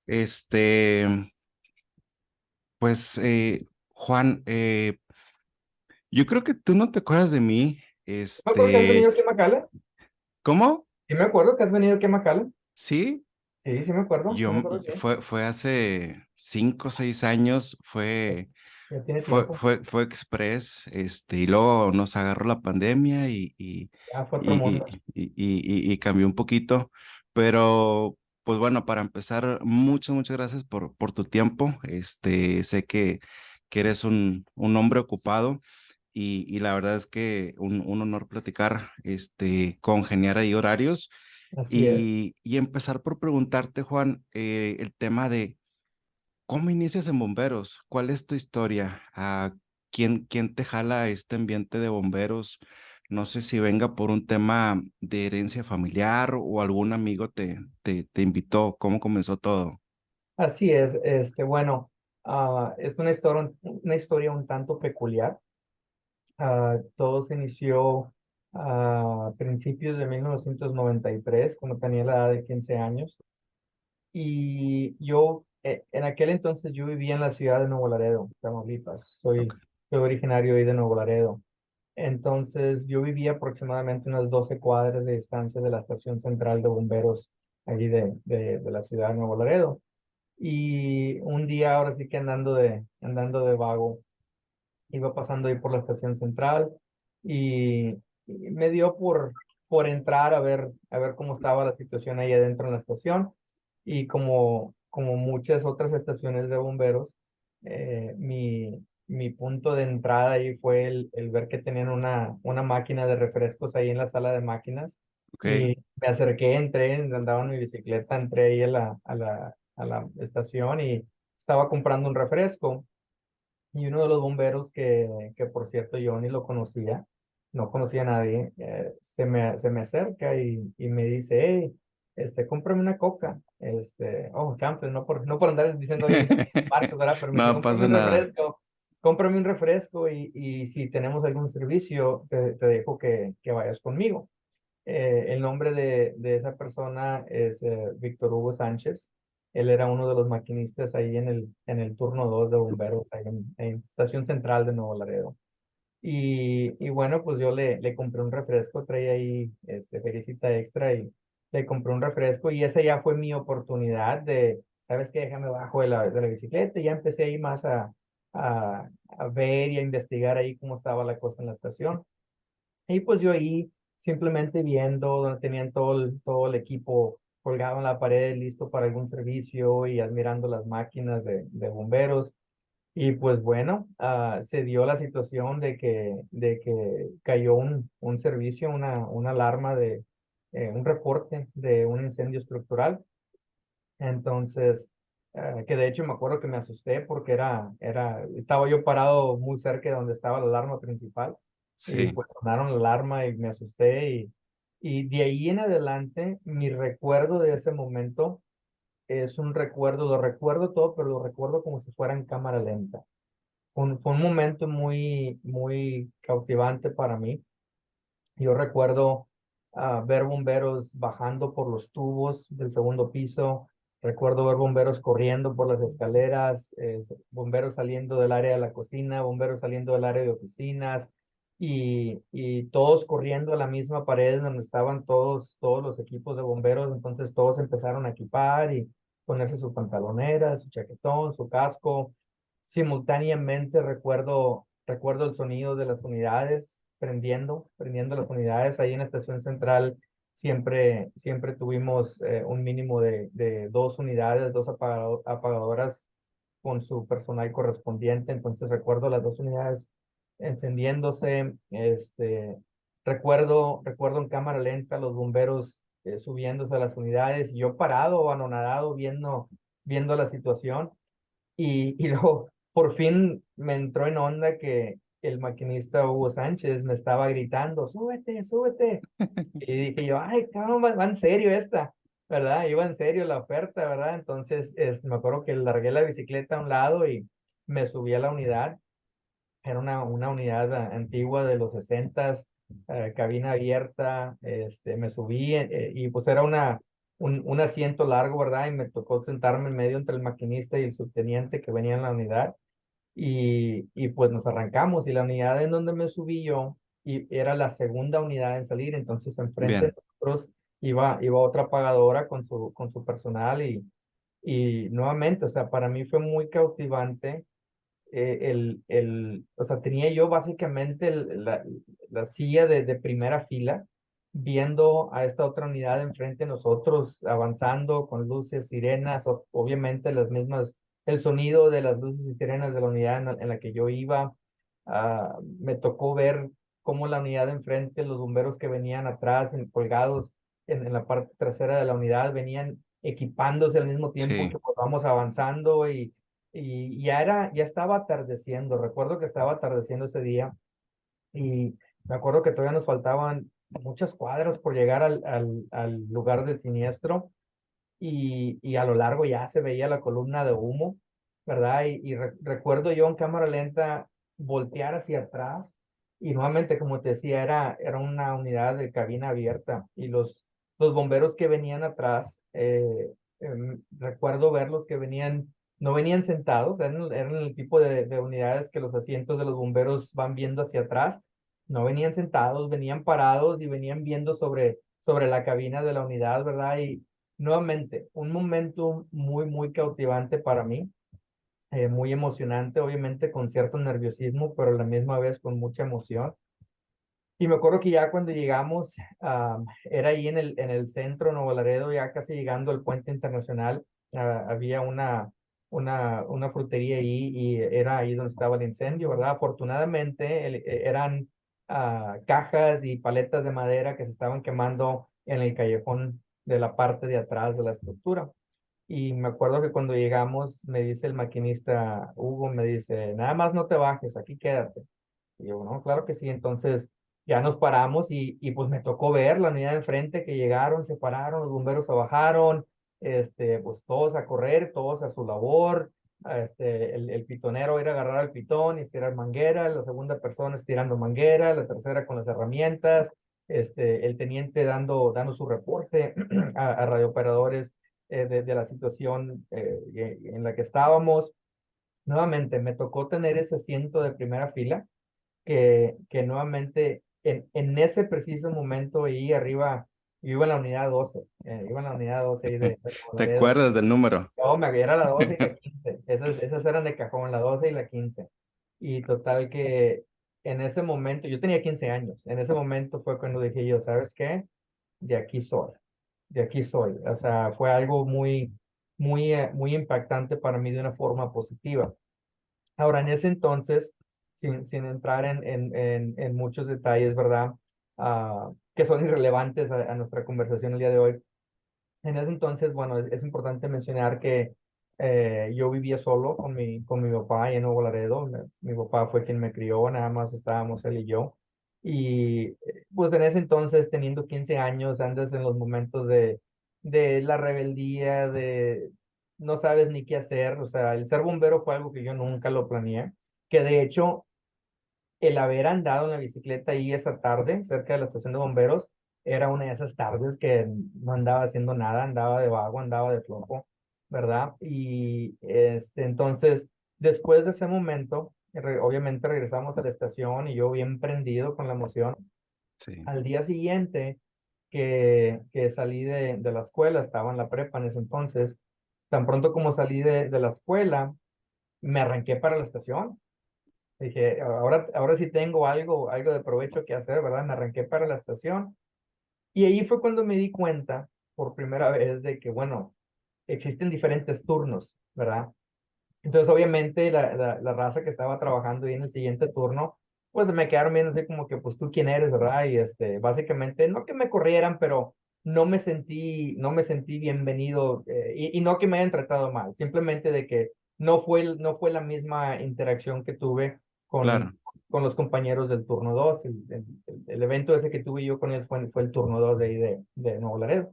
Este, pues, Juan, yo creo que tú no te acuerdas de mí. Me acuerdo que has venido aquí a McAllen. ¿Cómo? Sí, me acuerdo que has venido aquí a McAllen. Sí, Sí, sí me acuerdo, sí. fue hace 5 o 6 años, Ya tiene tiempo. fue Express, y luego nos agarró la pandemia Ya fue otro y, mundo. y cambió un poquito, pero pues bueno, para empezar, muchas gracias por tu tiempo. Sé que eres un hombre ocupado y la verdad es que un honor platicar, congeniar ahí horarios Así es. y empezar por preguntarte, Juan, el tema de ¿cómo inicias en bomberos? ¿Cuál es tu historia? ¿Quién te jala a este ambiente de bomberos? No sé si venga por un tema de herencia familiar o algún amigo te invitó. ¿Cómo comenzó todo? Así es. Bueno, es una historia un tanto peculiar. Todo se inició a principios de 1993, cuando tenía la edad de 15 años. Y yo, en aquel entonces, yo vivía en la ciudad de Nuevo Laredo, Tamaulipas. Ok, Soy originario ahí de Nuevo Laredo. Entonces, yo vivía aproximadamente unas 12 cuadras de distancia de la estación central de bomberos allí de la ciudad de Nuevo Laredo. Y un día, ahora sí que andando de vago, iba pasando ahí por la estación central y, y me dio por entrar a ver cómo estaba la situación ahí adentro en la estación. Y como muchas otras estaciones de bomberos, mi punto de entrada ahí fue el ver que tenían una máquina de refrescos ahí en la sala de máquinas. ok, Y me acerqué, entré, andaba en mi bicicleta, entré ahí a la estación y estaba comprando un refresco. Y uno de los bomberos que por cierto yo ni lo conocía, no conocía a nadie, se me acerca y me dice, hey, cómprame una coca. Chanfle, no por andar diciendo ahí marcas, ¿verdad? Pero me dice, no pasa nada. cómprame un refresco y si tenemos algún servicio, te dejo que vayas conmigo. El nombre de esa persona es Víctor Hugo Sánchez. Él era uno de los maquinistas ahí en el turno 2 de bomberos, ahí en Estación Central de Nuevo Laredo. Y bueno, pues yo le compré un refresco, traía ahí feriecita extra y le compré un refresco y esa ya fue mi oportunidad ¿sabes qué? Déjame bajo de la bicicleta y ya empecé ahí más a ver y a investigar ahí cómo estaba la cosa en la estación. Y pues yo ahí simplemente viendo donde tenían todo el equipo colgado en la pared, listo para algún servicio y admirando las máquinas de bomberos. Y pues bueno, se dio la situación de que cayó un servicio, una alarma un reporte de un incendio estructural. Entonces, que de hecho me acuerdo que me asusté porque estaba yo parado muy cerca de donde estaba la alarma principal y Sí, pues sonaron la alarma y me asusté y de ahí en adelante mi recuerdo de ese momento es un recuerdo, lo recuerdo todo, pero lo recuerdo como si fuera en cámara lenta. Fue un momento muy, muy cautivante para mí. Yo recuerdo ver bomberos bajando por los tubos del segundo piso. Recuerdo ver bomberos corriendo por las escaleras, bomberos saliendo del área de la cocina, bomberos saliendo del área de oficinas y todos corriendo a la misma pared donde estaban todos los equipos de bomberos. Entonces todos empezaron a equipar y ponerse su pantalonera, su chaquetón, su casco. Simultáneamente recuerdo el sonido de las unidades prendiendo las unidades. Ahí en la estación central siempre tuvimos un mínimo de 2 unidades, apagadoras con su personal correspondiente. Entonces recuerdo las 2 unidades encendiéndose. Recuerdo en cámara lenta los bomberos subiéndose a las unidades y yo parado, anonadado, viendo la situación. Y luego, por fin me entró en onda que el maquinista Hugo Sánchez me estaba gritando, súbete, súbete. Y dije yo, ay, cabrón, va en serio esta, ¿verdad? Iba en serio la oferta, ¿verdad? Entonces, me acuerdo que largué la bicicleta a un lado y me subí a la unidad. Era una unidad antigua de los 60, cabina abierta. Me subí y pues era un asiento largo, ¿verdad? Y me tocó sentarme en medio entre el maquinista y el subteniente que venía en la unidad. Y pues nos arrancamos y la unidad en donde me subí yo era la segunda unidad en salir, entonces enfrente de Bien, nosotros iba otra pagadora con su personal y nuevamente, o sea, para mí fue muy cautivante o sea, tenía yo básicamente la silla de primera fila, viendo a esta otra unidad enfrente de nosotros, avanzando con luces, sirenas, obviamente las mismas, el sonido de las luces y sirenas de la unidad en la que yo iba. Me tocó ver cómo la unidad de enfrente, los bomberos que venían atrás, colgados en la parte trasera de la unidad, venían equipándose al mismo tiempo sí, que pues, vamos avanzando y ya estaba atardeciendo. Recuerdo que estaba atardeciendo ese día y me acuerdo que todavía nos faltaban muchas cuadras por llegar al lugar del siniestro y a lo largo ya se veía la columna de humo, ¿verdad? Recuerdo yo en cámara lenta voltear hacia atrás y nuevamente, como te decía, era una unidad de cabina abierta y los bomberos que venían atrás, recuerdo verlos que venían, no venían sentados, eran el tipo de unidades que los asientos de los bomberos van viendo hacia atrás, no venían sentados, venían parados y venían viendo sobre la cabina de la unidad, ¿verdad? Y nuevamente, un momento muy, muy cautivante para mí, muy emocionante, obviamente con cierto nerviosismo, pero a la misma vez con mucha emoción. Y me acuerdo que ya cuando llegamos, era ahí en el centro, Nuevo Laredo, ya casi llegando al puente internacional, había una frutería ahí y era ahí donde estaba el incendio, ¿verdad? Afortunadamente eran cajas y paletas de madera que se estaban quemando en el callejón de la parte de atrás de la estructura. Y me acuerdo que cuando llegamos, me dice el maquinista, Hugo, me dice, nada más no te bajes, aquí quédate. Y yo, no, claro que sí. Entonces ya nos paramos y pues me tocó ver la unidad de enfrente que llegaron, se pararon, los bomberos se bajaron, pues todos a correr, todos a su labor. El pitonero ir a agarrar al pitón y estirar manguera, la segunda persona estirando manguera, la tercera con las herramientas, el teniente dando su reporte a radiooperadores de la situación en la que estábamos. Nuevamente, me tocó tener ese asiento de primera fila que nuevamente en ese preciso momento ahí arriba, yo iba en la unidad 12, iba en la unidad 12 ahí de ¿te Laredo. acuerdas del número? No, era la 12 y la 15, esas eran de cajón, la 12 y la 15. Y total que en ese momento, yo tenía 15 años, en ese momento fue cuando dije yo, ¿sabes qué? De aquí soy, de aquí soy. O sea, fue algo muy, muy, muy impactante para mí de una forma positiva. Ahora, en ese entonces, sin entrar en muchos detalles, ¿verdad? Que son irrelevantes a nuestra conversación el día de hoy. En ese entonces, bueno, es importante mencionar que yo vivía solo con mi papá en Nuevo Laredo. Mi papá fue quien me crió, nada más estábamos él y yo. Y pues en ese entonces, teniendo 15 años, andas en los momentos de la rebeldía, de no sabes ni qué hacer. O sea, el ser bombero fue algo que yo nunca lo planeé, que de hecho el haber andado en la bicicleta ahí esa tarde, cerca de la estación de bomberos, era una de esas tardes que no andaba haciendo nada, andaba de vago, andaba de flojo, ¿verdad? Y entonces, después de ese momento, obviamente regresamos a la estación y yo bien prendido con la emoción. Sí, Al día siguiente que salí de la escuela, estaba en la prepa en ese entonces, tan pronto como salí de la escuela, me arranqué para la estación. Dije, ahora sí tengo algo de provecho que hacer, ¿verdad? Me arranqué para la estación y ahí fue cuando me di cuenta por primera vez de que, bueno, existen diferentes turnos, ¿verdad? Entonces, obviamente, la raza que estaba trabajando ahí en el siguiente turno, pues me quedaron viendo así como que, pues tú quién eres, ¿verdad? Y básicamente, no que me corrieran, pero no me sentí bienvenido y no que me hayan tratado mal, simplemente de que no fue la misma interacción que tuve con, claro. con los compañeros del turno 2. El evento ese que tuve yo con ellos fue el turno 2 de ahí de Nuevo Laredo.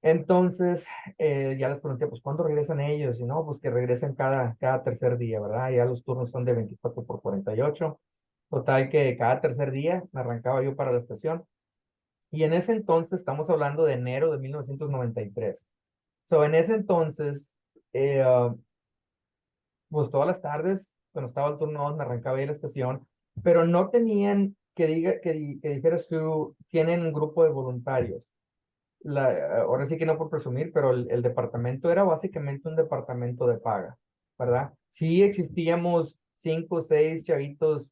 Entonces, ya les pregunté, pues, ¿cuándo regresan ellos? Y no, pues que regresan cada tercer día, ¿verdad? Ya los turnos son de 24 por 48. Total que cada tercer día me arrancaba yo para la estación Y en ese entonces, estamos hablando de enero de 1993. So, en ese entonces, pues todas las tardes, cuando estaba el turno 2, me arrancaba ahí a la estación, pero no tenían, que dijeras tú, tienen un grupo de voluntarios. Ahora sí que no por presumir, pero el departamento era básicamente un departamento de paga, ¿verdad? Sí existíamos 5 o 6 chavitos,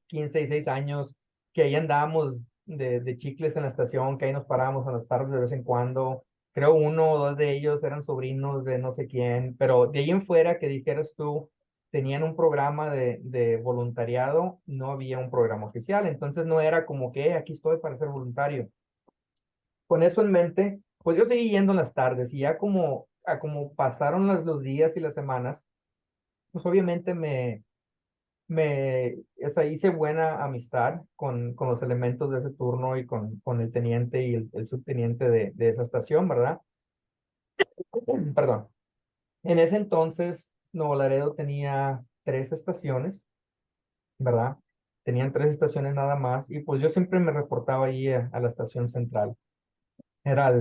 15 y 6 años, que ahí andábamos de chicles en la estación, que ahí nos parábamos en las tardes de vez en cuando. Creo 1 o 2 de ellos eran sobrinos de no sé quién, pero de ahí en fuera que dijeras tú, tenían un programa de voluntariado, no había un programa oficial, entonces no era como que aquí estoy para ser voluntario. Con eso en mente, pues yo seguí yendo en las tardes y ya como pasaron los días y las semanas, pues obviamente hice buena amistad con los elementos de ese turno y con el teniente y el subteniente de esa estación, ¿verdad? Perdón. En ese entonces, Nuevo Laredo tenía 3 estaciones, ¿verdad? Tenían 3 estaciones nada más y pues yo siempre me reportaba ahí a la estación central. Era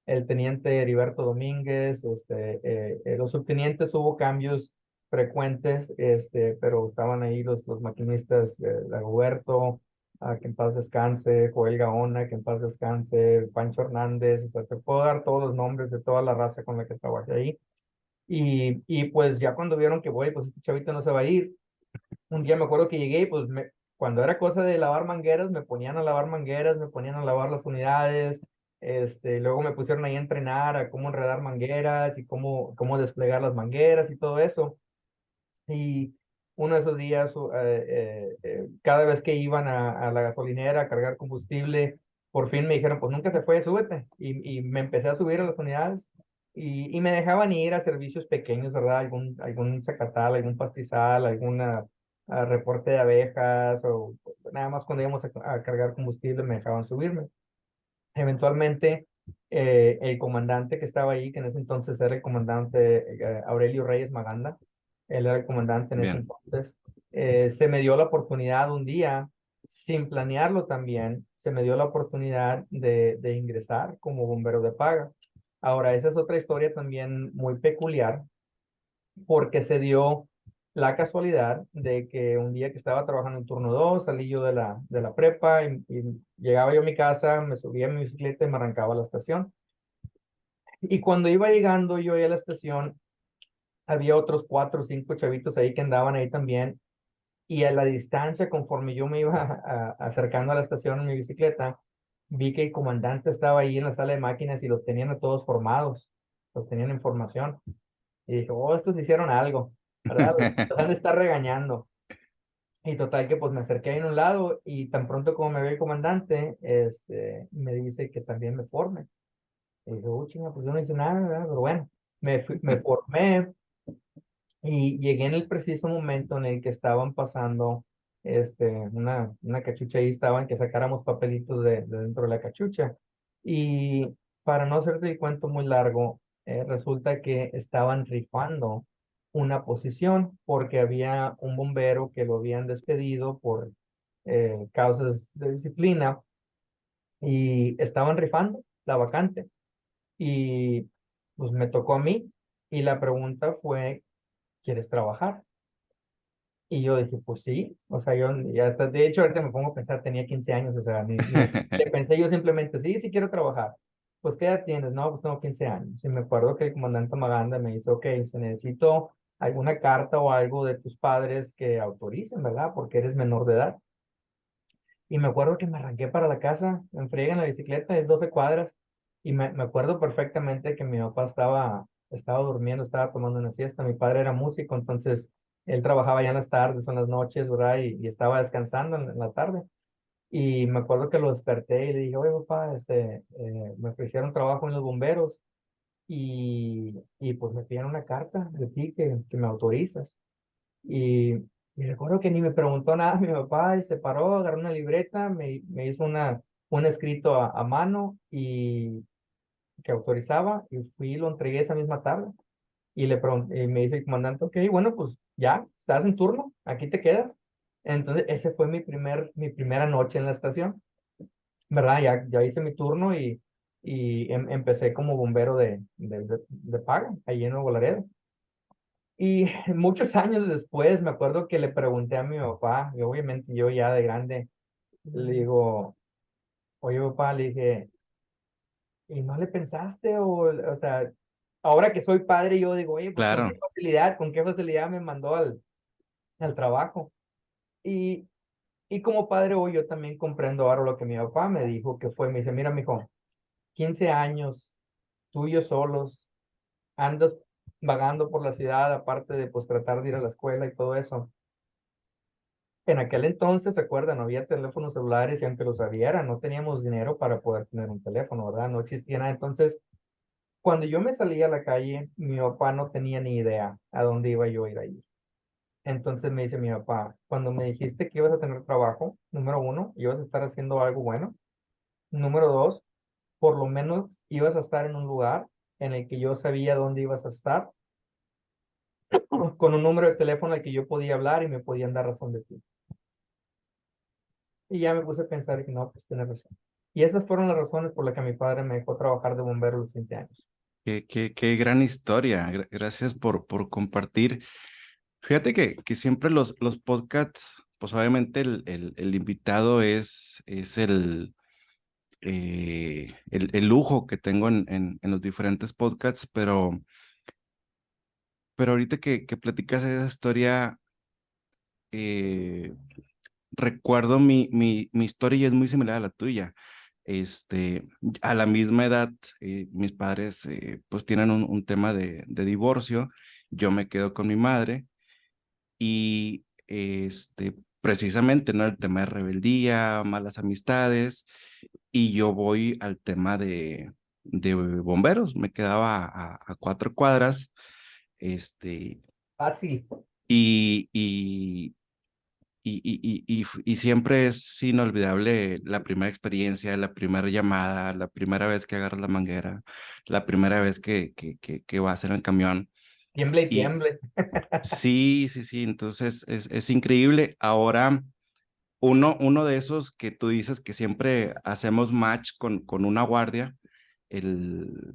el teniente Heriberto Domínguez, los subtenientes hubo cambios frecuentes, pero estaban ahí los maquinistas, Dagoberto, que en paz descanse, Joel Gaona, que en paz descanse, Pancho Hernández, o sea, te puedo dar todos los nombres de toda la raza con la que trabajé ahí. Y pues ya cuando vieron que, voy, pues este chavito no se va a ir, un día me acuerdo que llegué y pues cuando era cosa de lavar mangueras, me ponían a lavar mangueras, me ponían a lavar las unidades, luego me pusieron ahí a entrenar a cómo enredar mangueras y cómo desplegar las mangueras y todo eso. Y uno de esos días, cada vez que iban a la gasolinera a cargar combustible, por fin me dijeron, pues nunca se fue, súbete. Y me empecé a subir a las unidades y me dejaban ir a servicios pequeños, ¿verdad? Algún zacatal, algún pastizal, alguna reporte de abejas o nada más cuando íbamos a cargar combustible me dejaban subirme. Eventualmente, el comandante que estaba ahí, que en ese entonces era el comandante Aurelio Reyes Maganda, él era el comandante en ese Bien. entonces, se me dio la oportunidad un día, sin planearlo también, se me dio la oportunidad de ingresar como bombero de paga. Ahora, esa es otra historia también muy peculiar, porque se dio la casualidad de que un día que estaba trabajando en turno 2 salí yo de la prepa y llegaba yo a mi casa, me subía a mi bicicleta y me arrancaba a la estación. Y cuando iba llegando yo ahí a la estación, había otros 4 o 5 chavitos ahí que andaban ahí también. Y a la distancia, conforme yo me iba acercando a la estación en mi bicicleta, vi que el comandante estaba ahí en la sala de máquinas y los tenían a todos formados, los tenían en formación. Y dije, oh, estos hicieron algo, ¿verdad? Los han de estar regañando. Y total que pues me acerqué ahí en un lado y tan pronto como me ve el comandante, me dice que también me forme. Y dije, oh, chinga, pues yo no hice nada, ¿verdad? Pero bueno, me formé y llegué en el preciso momento en el que estaban pasando una cachucha ahí, estaban que sacáramos papelitos de dentro de la cachucha. Y para no hacerte el cuento muy largo, resulta que estaban rifando una posición porque había un bombero que lo habían despedido por causas de disciplina y estaban rifando la vacante. Y pues me tocó a mí y la pregunta fue, ¿quieres trabajar? Y yo dije, pues sí, o sea, yo ya hasta, de hecho, ahorita me pongo a pensar, tenía 15 años, o sea, le pensé yo simplemente, sí, sí quiero trabajar. Pues, ¿qué edad tienes? No, pues tengo 15 años. Y me acuerdo que el comandante Maganda me dice, ok, se necesito alguna carta o algo de tus padres que autoricen, ¿verdad? Porque eres menor de edad. Y me acuerdo que me arranqué para la casa, me friega en la bicicleta, es 12 cuadras, y me acuerdo perfectamente que mi papá estaba durmiendo, estaba tomando una siesta, mi padre era músico, entonces él trabajaba ya en las tardes o en las noches, ¿verdad? Y estaba descansando en la tarde. Y me acuerdo que lo desperté y le dije, oye, papá, me ofrecieron trabajo en los bomberos y pues me pidieron una carta de ti que me autorizas. Y recuerdo que ni me preguntó nada mi papá, y se paró, agarró una libreta, me hizo un escrito a mano y que autorizaba, y fui y lo entregué esa misma tarde. Y me dice el comandante, ok, bueno, pues ya, estás en turno, aquí te quedas. Entonces, ese fue mi primera noche en la estación. ¿verdad? Ya hice mi turno y empecé como bombero de paga, ahí en Nuevo Laredo. Y muchos años después me acuerdo que le pregunté a mi papá, y obviamente yo ya de grande, le digo, oye papá, le dije, ¿y no le pensaste? O sea, ahora que soy padre, yo digo, oye, pues Claro, con qué facilidad me mandó al trabajo. Y, y como padre hoy yo también comprendo ahora lo que mi papá me dijo, que fue, me dice, mira, mijo, 15 años, tú y yo solos, andas vagando por la ciudad, aparte de pues tratar de ir a la escuela y todo eso. En aquel entonces, ¿se acuerdan? No había teléfonos celulares y aunque los hubiera, no teníamos dinero para poder tener un teléfono, ¿verdad? No existía nada. Entonces, cuando yo me salía a la calle, mi papá no tenía ni idea a dónde iba yo a ir ahí. Entonces me dice mi papá, cuando me dijiste que ibas a tener trabajo, número uno, ibas a estar haciendo algo bueno. Número dos, por lo menos ibas a estar en un lugar en el que yo sabía dónde ibas a estar, con un número de teléfono al que yo podía hablar y me podían dar razón de ti. Y ya me puse a pensar que no, pues tienes razón. Y esas fueron las razones por las que mi padre me dejó trabajar de bombero a los 15 años. qué gran historia. Gracias por compartir. Fíjate que siempre los podcasts, pues obviamente el invitado es el lujo que tengo en los diferentes podcasts, pero ahorita que platicas esa historia, eh, recuerdo mi historia y es muy similar a la tuya. Este, a la misma edad, mis padres pues tienen un tema de divorcio, yo me quedo con mi madre y precisamente, ¿no? El tema de rebeldía, malas amistades, y yo voy al tema de bomberos, me quedaba a 4 cuadras, este, Fácil. y, y, y siempre es inolvidable la primera experiencia, la primera llamada, la primera vez que agarras la manguera, la primera vez que vas en el camión. Tiemble y Y tiemble. sí, sí, sí, entonces es increíble. Ahora, uno de esos que tú dices que siempre hacemos match con una guardia, el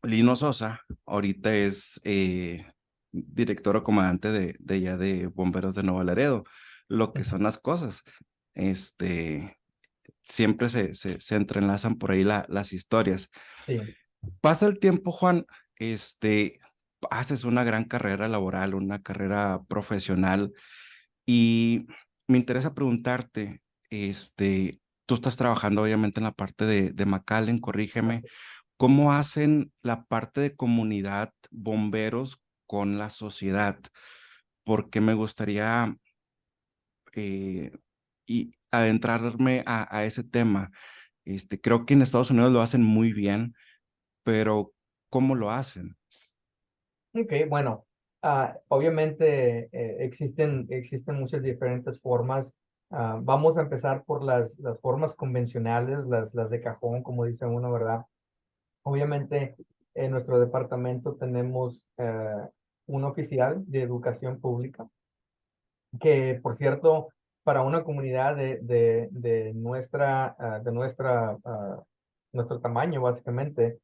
Lino Sosa, ahorita es director o comandante de ya de Bomberos de Nuevo Laredo, lo que son las cosas. Este, siempre se entrelazan por ahí las historias. Sí. Pasa el tiempo, Juan, este, haces una gran carrera laboral, una carrera profesional y me interesa preguntarte, tú estás trabajando obviamente en la parte de McAllen, corrígeme, ¿cómo hacen la parte de comunidad bomberos con la sociedad? Porque me gustaría eh, adentrarme a ese tema. Creo que en Estados Unidos lo hacen muy bien, pero ¿cómo lo hacen? Ok, bueno, obviamente existen muchas diferentes formas. Vamos a empezar por las formas convencionales, las de cajón, como dice uno, ¿verdad? Obviamente en nuestro departamento tenemos un oficial de educación pública, que por cierto, para una comunidad nuestro tamaño, básicamente,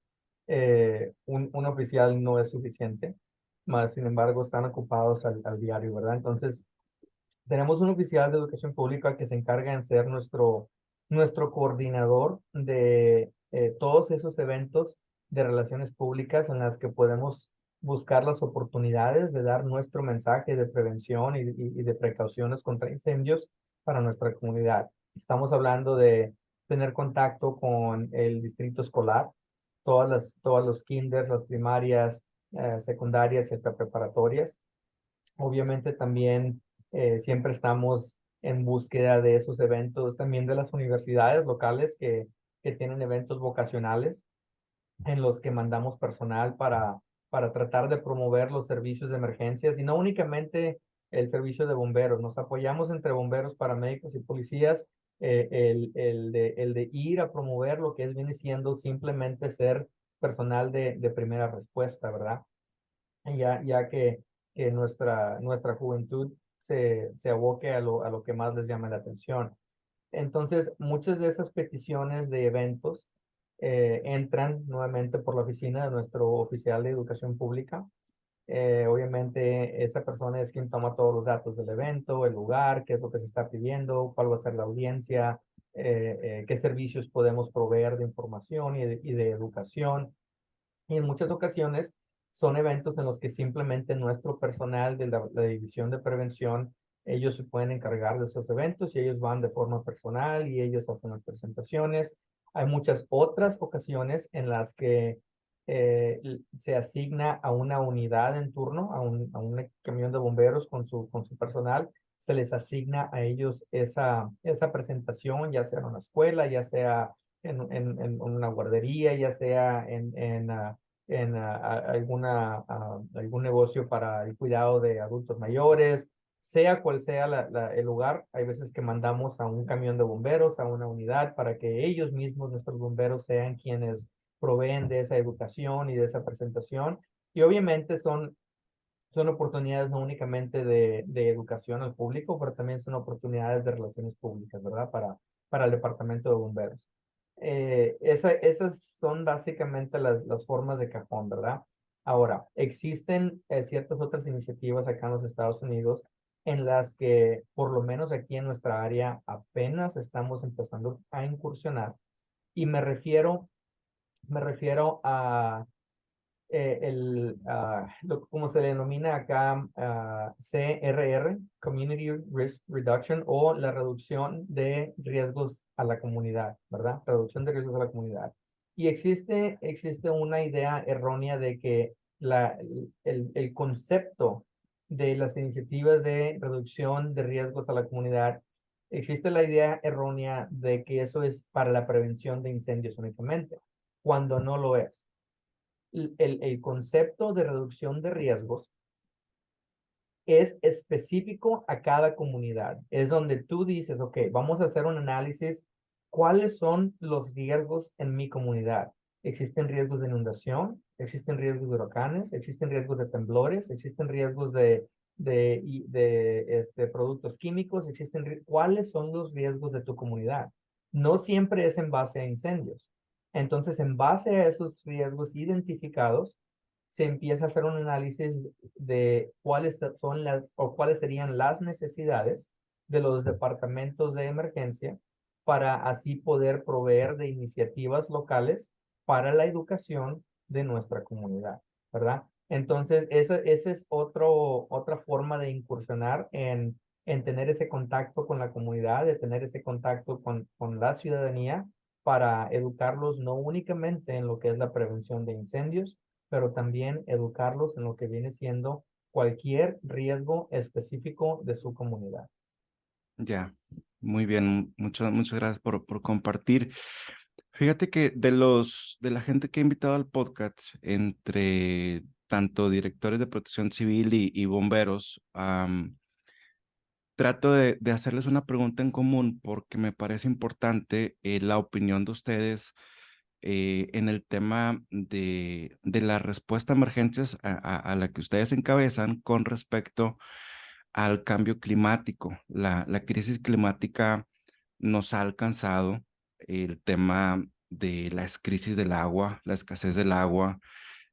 un oficial no es suficiente, más sin embargo están ocupados al diario, ¿verdad? Entonces, tenemos un oficial de educación pública que se encarga en ser nuestro coordinador de todos esos eventos de relaciones públicas en las que podemos buscar las oportunidades de dar nuestro mensaje de prevención y de precauciones contra incendios para nuestra comunidad. Estamos hablando de tener contacto con el distrito escolar, todas los kinders, las primarias, secundarias y hasta preparatorias. Obviamente también siempre estamos en búsqueda de esos eventos, también de las universidades locales que tienen eventos vocacionales en los que mandamos personal para tratar de promover los servicios de emergencias y no únicamente el servicio de bomberos. Nos apoyamos entre bomberos, paramédicos y policías, el de ir a promover lo que es, viene siendo simplemente ser personal de primera respuesta, ¿verdad? Ya que nuestra juventud se aboque a lo que más les llama la atención. Entonces, muchas de esas peticiones de eventos entran nuevamente por la oficina de nuestro oficial de educación pública. Obviamente, esa persona es quien toma todos los datos del evento, el lugar, qué es lo que se está pidiendo, cuál va a ser la audiencia, qué servicios podemos proveer de información y de educación. Y en muchas ocasiones son eventos en los que simplemente nuestro personal de la división de prevención, ellos se pueden encargar de esos eventos y ellos van de forma personal y ellos hacen las presentaciones. Hay muchas otras ocasiones en las que se asigna a una unidad en turno, a un camión de bomberos con su personal, se les asigna a ellos esa presentación, ya sea en una escuela, ya sea en una guardería, ya sea algún negocio para el cuidado de adultos mayores, sea cual sea el lugar. Hay veces que mandamos a un camión de bomberos, a una unidad, para que ellos mismos, nuestros bomberos, sean quienes proveen de esa educación y de esa presentación. Y obviamente son oportunidades no únicamente de educación al público, pero también son oportunidades de relaciones públicas, ¿verdad? Para el departamento de bomberos. Esas son básicamente las formas de cajón, ¿verdad? Ahora, existen ciertas otras iniciativas acá en los Estados Unidos en las que, por lo menos aquí en nuestra área, apenas estamos empezando a incursionar. Y me refiero a como se le denomina acá, CRR, Community Risk Reduction, o la reducción de riesgos a la comunidad, ¿verdad? Reducción de riesgos a la comunidad. Y existe una idea errónea de que el concepto de las iniciativas de reducción de riesgos a la comunidad, existe la idea errónea de que eso es para la prevención de incendios únicamente, cuando no lo es. El concepto de reducción de riesgos es específico a cada comunidad. Es donde tú dices, ok, vamos a hacer un análisis. ¿Cuáles son los riesgos en mi comunidad? ¿Existen riesgos de inundación? ¿Existen riesgos de huracanes? ¿Existen riesgos de temblores? ¿Existen riesgos de productos químicos? ¿Cuáles son los riesgos de tu comunidad? No siempre es en base a incendios. Entonces, en base a esos riesgos identificados, se empieza a hacer un análisis de cuáles son o cuáles serían las necesidades de los departamentos de emergencia para así poder proveer de iniciativas locales para la educación de nuestra comunidad, ¿verdad? Entonces, esa es otra forma de incursionar en tener ese contacto con la comunidad, de tener ese contacto con la ciudadanía para educarlos no únicamente en lo que es la prevención de incendios, pero también educarlos en lo que viene siendo cualquier riesgo específico de su comunidad. Ya, muy bien, muchas gracias por compartir. Fíjate que de la gente que he invitado al podcast, entre tanto directores de protección civil y bomberos, trato de hacerles una pregunta en común porque me parece importante la opinión de ustedes en el tema de la respuesta a emergencias a la que ustedes encabezan con respecto al cambio climático. La crisis climática nos ha alcanzado el tema de la crisis del agua, la escasez del agua,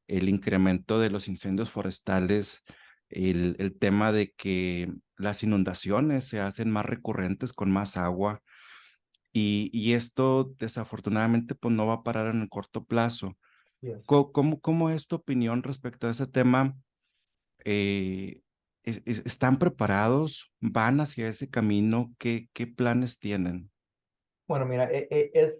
el incremento de los incendios forestales, el tema de que las inundaciones se hacen más recurrentes con más agua y esto desafortunadamente pues no va a parar en el corto plazo. Así es. ¿Cómo es tu opinión respecto a ese tema? Eh, ¿Están preparados? ¿Van hacia ese camino? ¿Qué planes tienen? Bueno, mira,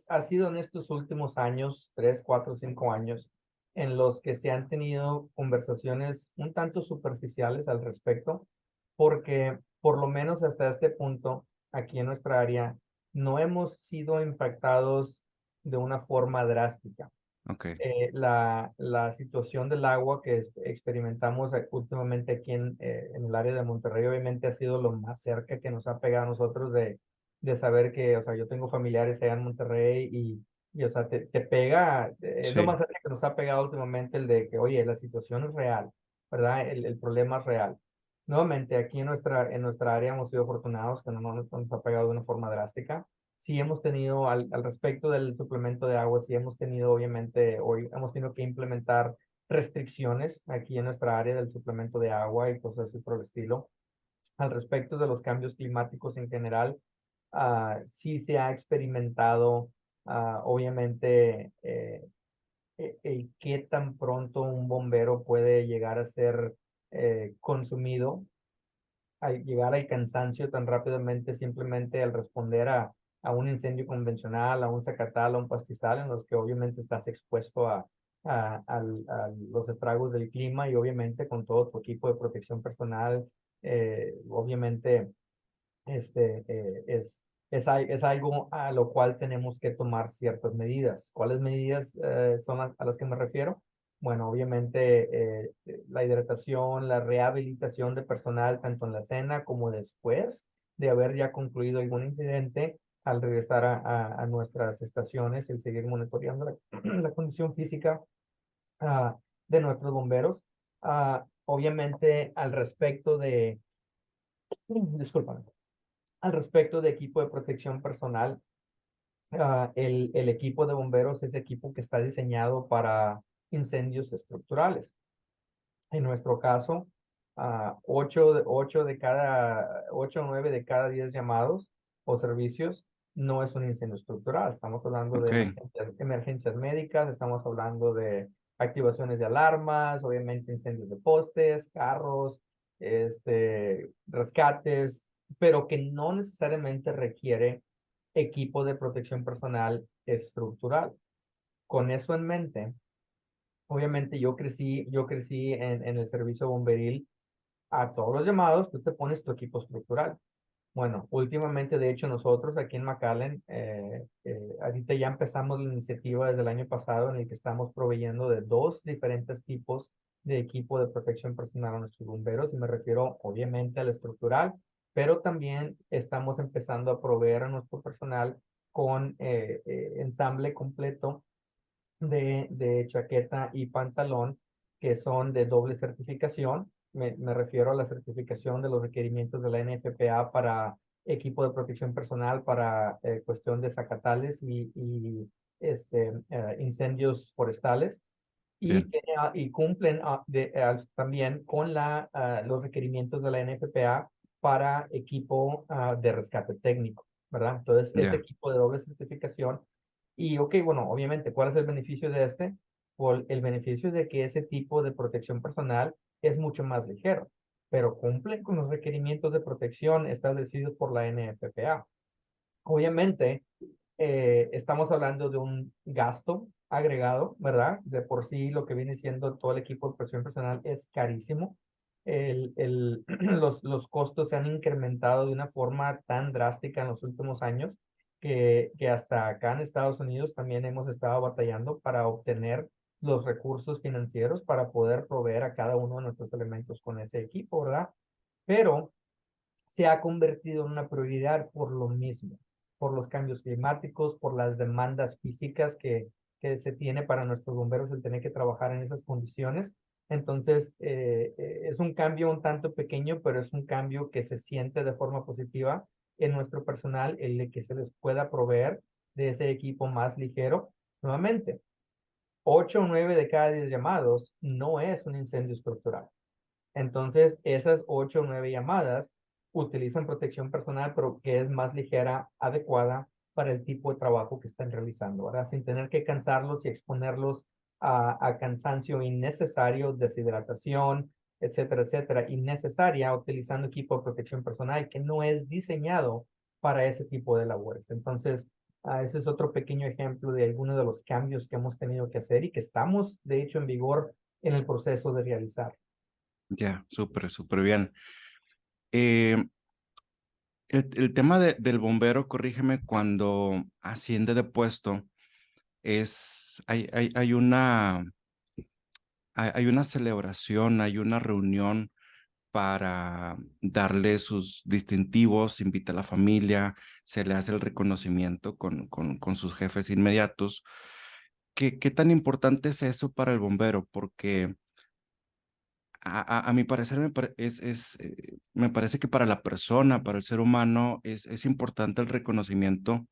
ha sido en estos últimos años, 3, 4, 5 años, en los que se han tenido conversaciones un tanto superficiales al respecto, porque por lo menos hasta este punto, aquí en nuestra área, no hemos sido impactados de una forma drástica. Ok, La situación del agua que experimentamos últimamente aquí en el área de Monterrey, obviamente ha sido lo más cerca que nos ha pegado a nosotros de saber que, o sea, yo tengo familiares allá en Monterrey y o sea, te pega, es lo más sí, cerca que nos ha pegado últimamente el de que, oye, la situación es real, ¿verdad? El problema es real. Nuevamente, aquí en nuestra área hemos sido afortunados que no nos ha pegado de una forma drástica. sí hemos tenido al respecto del suplemento de agua, sí hemos tenido, obviamente, hoy hemos tenido que implementar restricciones aquí en nuestra área del suplemento de agua y cosas así por el estilo. Al respecto de los cambios climáticos en general, sí se ha experimentado, obviamente, el qué tan pronto un bombero puede llegar a ser consumido, al llegar al cansancio tan rápidamente simplemente al responder a un incendio convencional, a un zacatal, a un pastizal, en los que obviamente estás expuesto a los estragos del clima y obviamente con todo tu equipo de protección personal, obviamente es algo a lo cual tenemos que tomar ciertas medidas. ¿Cuáles medidas son a las que me refiero? Bueno, obviamente la hidratación, la rehabilitación de personal, tanto en la escena como después de haber ya concluido algún incidente, al regresar a nuestras estaciones, el seguir monitoreando la condición física uh, de nuestros bomberos. Obviamente, al respecto de, disculpa, al respecto de equipo de protección personal, el equipo de bomberos es equipo que está diseñado para incendios estructurales. En nuestro caso, 8 o 9 de cada 10 llamados o servicios no es un incendio estructural. Estamos hablando de Ok, emergencias médicas, estamos hablando de activaciones de alarmas, obviamente incendios de postes, carros, rescates, pero que no necesariamente requiere equipo de protección personal estructural. Con eso en mente, obviamente yo crecí en el servicio bomberil. A todos los llamados, tú te pones tu equipo estructural. Bueno, últimamente, de hecho, nosotros aquí en McAllen, ahorita ya empezamos la iniciativa desde el año pasado en el que estamos proveyendo de 2 diferentes tipos de equipo de protección personal a nuestros bomberos, y me refiero obviamente al estructural, pero también estamos empezando a proveer a nuestro personal con ensamble completo de chaqueta y pantalón que son de doble certificación. Me refiero a la certificación de los requerimientos de la NFPA para equipo de protección personal para cuestión de zacatales y incendios forestales. bien, Y cumplen también con los requerimientos de la NFPA para equipo de rescate técnico, ¿verdad? Entonces, ese ya, equipo de doble certificación. Y, ok, bueno, obviamente, ¿cuál es el beneficio de este? Pues el beneficio de que ese tipo de protección personal es mucho más ligero, pero cumple con los requerimientos de protección establecidos por la NFPA. Obviamente, estamos hablando de un gasto agregado, ¿verdad? De por sí lo que viene siendo todo el equipo de protección personal es carísimo. Los costos se han incrementado de una forma tan drástica en los últimos años que hasta acá en Estados Unidos también hemos estado batallando para obtener los recursos financieros para poder proveer a cada uno de nuestros elementos con ese equipo, ¿verdad? Pero se ha convertido en una prioridad por lo mismo, por los cambios climáticos, por las demandas físicas que se tiene para nuestros bomberos el tener que trabajar en esas condiciones. Entonces, es un cambio un tanto pequeño, pero es un cambio que se siente de forma positiva en nuestro personal, el de que se les pueda proveer de ese equipo más ligero. Nuevamente, 8 o 9 de cada 10 llamados no es un incendio estructural. Entonces, esas 8 o 9 llamadas utilizan protección personal, pero que es más ligera, adecuada para el tipo de trabajo que están realizando, ¿verdad? Sin tener que cansarlos y exponerlos a cansancio innecesario, deshidratación, etcétera, etcétera, innecesaria, utilizando equipo de protección personal que no es diseñado para ese tipo de labores. Entonces, ese es otro pequeño ejemplo de algunos de los cambios que hemos tenido que hacer y que estamos, de hecho, en vigor en el proceso de realizar. ya, súper, súper bien. Eh, el tema del bombero, corrígeme, cuando asciende de puesto, hay una celebración, hay una reunión para darle sus distintivos, invita a la familia, se le hace el reconocimiento con sus jefes inmediatos. ¿Qué tan importante es eso para el bombero? Porque a mi parecer me parece que para la persona, para el ser humano, es importante el reconocimiento.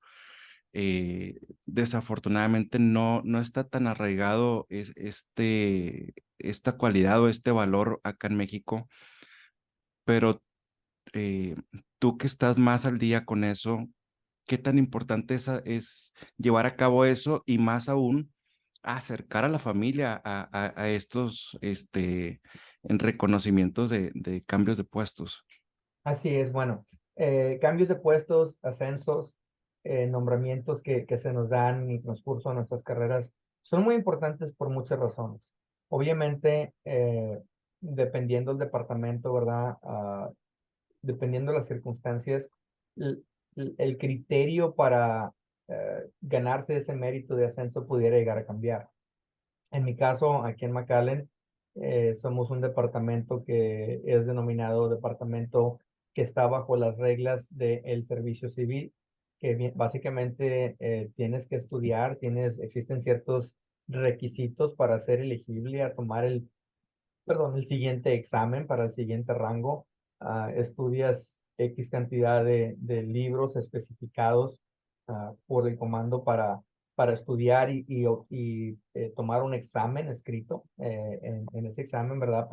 Desafortunadamente no está tan arraigado esta cualidad o este valor acá en México, pero eh, tú que estás más al día con eso, ¿qué tan importante es llevar a cabo eso y más aún acercar a la familia a estos en reconocimientos de cambios de puestos? Así es, bueno, cambios de puestos, ascensos, nombramientos que se nos dan en el transcurso de nuestras carreras son muy importantes por muchas razones. Obviamente, dependiendo del departamento, ¿verdad? Dependiendo de las circunstancias, el, el criterio para ganarse ese mérito de ascenso pudiera llegar a cambiar. En mi caso, aquí en McAllen, somos un departamento que es denominado departamento que está bajo las reglas del servicio civil, que básicamente tienes que estudiar, existen ciertos requisitos para ser elegible a tomar el siguiente examen para el siguiente rango. Estudias X cantidad de libros especificados por el comando para estudiar y tomar un examen escrito en ese examen, ¿verdad?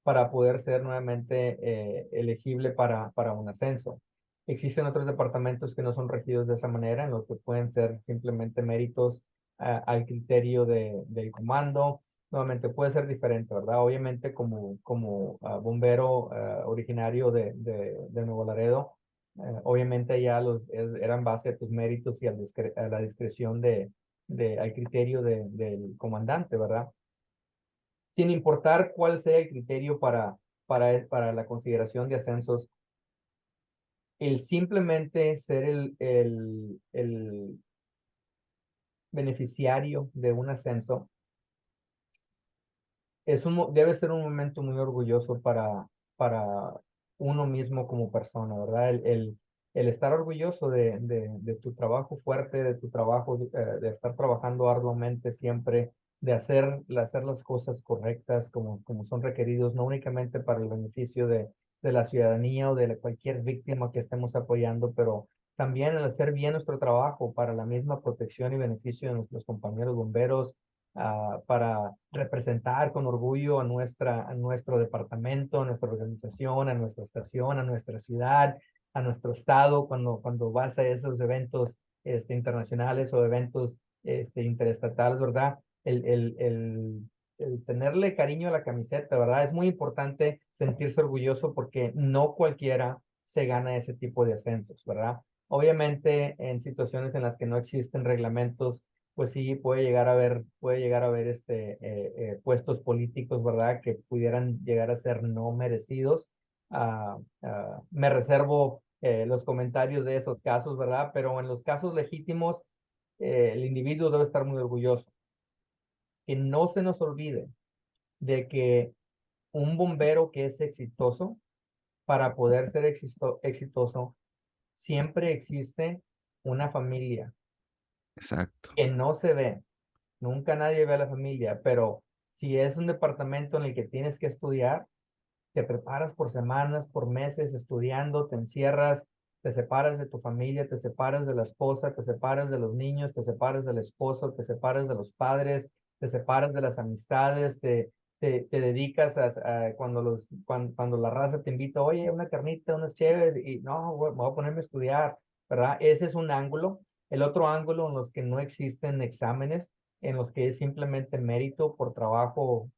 Para poder ser nuevamente elegible para un ascenso. Existen otros departamentos que no son regidos de esa manera, en los que pueden ser simplemente méritos al criterio del comando. Nuevamente puede ser diferente, ¿verdad? Obviamente como bombero originario de Nuevo Laredo, obviamente ya eran base a tus méritos y a la discreción al criterio del comandante, ¿verdad? Sin importar cuál sea el criterio para la consideración de ascensos, el simplemente ser el beneficiario de un ascenso debe ser un momento muy orgulloso para uno mismo como persona, ¿verdad? El estar orgulloso de tu trabajo fuerte, de tu trabajo, de estar trabajando arduamente siempre, hacer las cosas correctas como son requeridos, no únicamente para el beneficio de la ciudadanía o de cualquier víctima que estemos apoyando, pero también el hacer bien nuestro trabajo para la misma protección y beneficio de nuestros compañeros bomberos, para representar con orgullo a nuestro departamento, a nuestra organización, a nuestra estación, a nuestra ciudad, a nuestro estado, cuando vas a esos eventos internacionales o eventos interestatales, ¿verdad? El tenerle cariño a la camiseta, ¿verdad? Es muy importante sentirse orgulloso porque no cualquiera se gana ese tipo de ascensos, ¿verdad? Obviamente, en situaciones en las que no existen reglamentos, pues sí, puede llegar a haber puestos políticos, ¿verdad? Que pudieran llegar a ser no merecidos. Me reservo los comentarios de esos casos, ¿verdad? Pero en los casos legítimos, el individuo debe estar muy orgulloso. Que no se nos olvide de que un bombero que es exitoso, para poder ser exitoso, siempre existe una familia Exacto. que no se ve. Nunca nadie ve a la familia, pero si es un departamento en el que tienes que estudiar, te preparas por semanas, por meses estudiando, te encierras, te separas de tu familia, te separas de la esposa, te separas de los niños, te separas del esposo, te separas de los padres, te separas de las amistades, te dedicas cuando la raza te invita, oye, una carnita, unas chéves, y no, me voy a ponerme a estudiar, ¿verdad? Ese es un ángulo. El otro ángulo en los que no existen exámenes, en los que es simplemente mérito por trabajo